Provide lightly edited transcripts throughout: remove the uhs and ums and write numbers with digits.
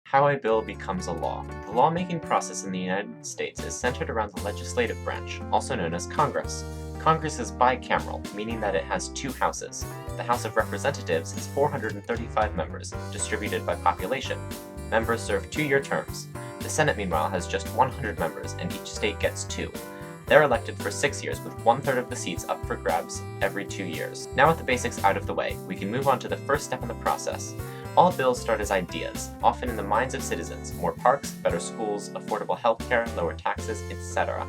How a bill becomes a law. The lawmaking process in the United States is centered around the legislative branch, also known as Congress. Congress is bicameral, meaning that it has two houses. The House of Representatives has 435 members, distributed by population. Members serve 2-year terms. The Senate, meanwhile, has just 100 members, and each state gets 2. They're elected for 6 years, with 1/3 of the seats up for grabs every 2 years. Now with the basics out of the way, we can move on to the first step in the process. All bills start as ideas, often in the minds of citizens: more parks, better schools, affordable healthcare, lower taxes, etc.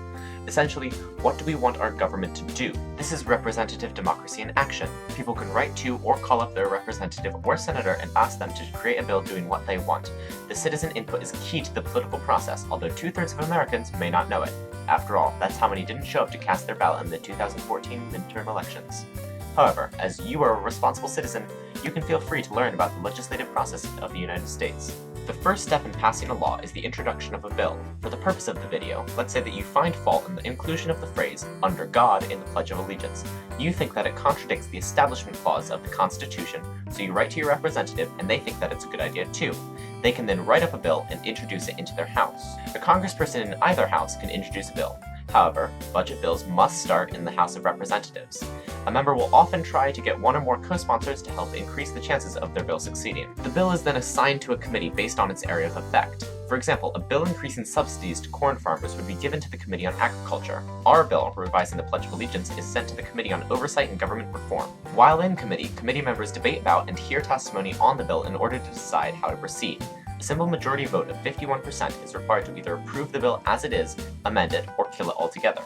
Essentially, what do we want our government to do? This is representative democracy in action. People can write to or call up their representative or senator and ask them to create a bill doing what they want. The citizen input is key to the political process, although 2/3 of Americans may not know it. After all, that's how many didn't show up to cast their ballot in the 2014 midterm elections. However, as you are a responsible citizen, you can feel free to learn about the legislative process of the United States. The first step in passing a law is the introduction of a bill. For the purpose of the video, let's say that you find fault in the inclusion of the phrase, "under God," in the Pledge of Allegiance. You think that it contradicts the Establishment Clause of the Constitution, so you write to your representative and they think that it's a good idea too. They can then write up a bill and introduce it into their house. A congressperson in either house can introduce a bill. However, budget bills must start in the House of Representatives. A member will often try to get one or more co-sponsors to help increase the chances of their bill succeeding. The bill is then assigned to a committee based on its area of effect. For example, a bill increasing subsidies to corn farmers would be given to the Committee on Agriculture. Our bill, revising the Pledge of Allegiance, is sent to the Committee on Oversight and Government Reform. While in committee, committee members debate about and hear testimony on the bill in order to decide how to proceed. A simple majority vote of 51% is required to either approve the bill as it is, amend it, or kill it altogether.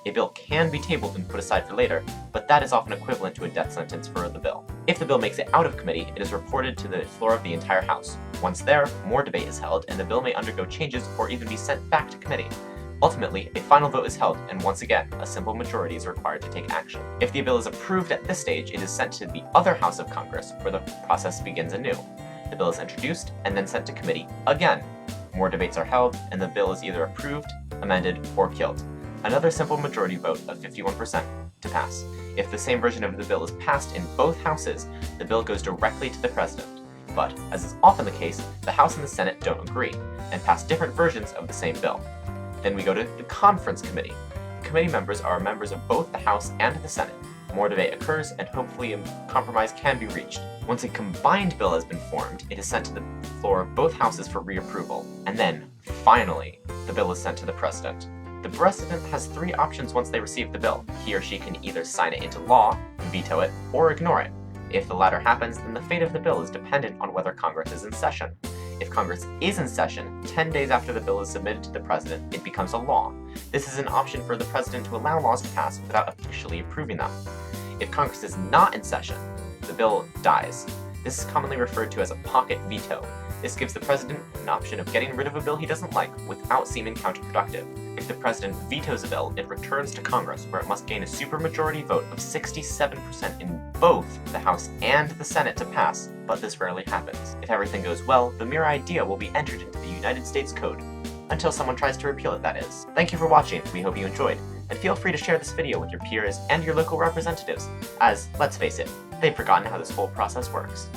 A bill can be tabled and put aside for later, but that is often equivalent to a death sentence for the bill. If the bill makes it out of committee, it is reported to the floor of the entire House. Once there, more debate is held, and the bill may undergo changes or even be sent back to committee. Ultimately, a final vote is held, and once again, a simple majority is required to take action. If the bill is approved at this stage, it is sent to the other House of Congress, where the process begins anew. The bill is introduced and then sent to committee again. More debates are held, and the bill is either approved, amended, or killed. Another simple majority vote of 51% to pass. If the same version of the bill is passed in both houses, the bill goes directly to the president. But, as is often the case, the House and the Senate don't agree, and pass different versions of the same bill. Then we go to the conference committee. The committee members are members of both the House and the Senate. More debate occurs, and hopefully a compromise can be reached. Once a combined bill has been formed, it is sent to the floor of both houses for reapproval. And then, finally, the bill is sent to the president. The president has 3 options once they receive the bill. He or she can either sign it into law, veto it, or ignore it. If the latter happens, then the fate of the bill is dependent on whether Congress is in session. If Congress is in session, 10 days after the bill is submitted to the president, it becomes a law. This is an option for the president to allow laws to pass without officially approving them. If Congress is not in session, the bill dies. This is commonly referred to as a pocket veto. This gives the president an option of getting rid of a bill he doesn't like without seeming counterproductive. If the president vetoes a bill, it returns to Congress, where it must gain a supermajority vote of 67% in both the House and the Senate to pass, but this rarely happens. If everything goes well, the mere idea will be entered into the United States Code. Until someone tries to repeal it, that is. Thank you for watching, we hope you enjoyed, and feel free to share this video with your peers and your local representatives, as, let's face it, they've forgotten how this whole process works.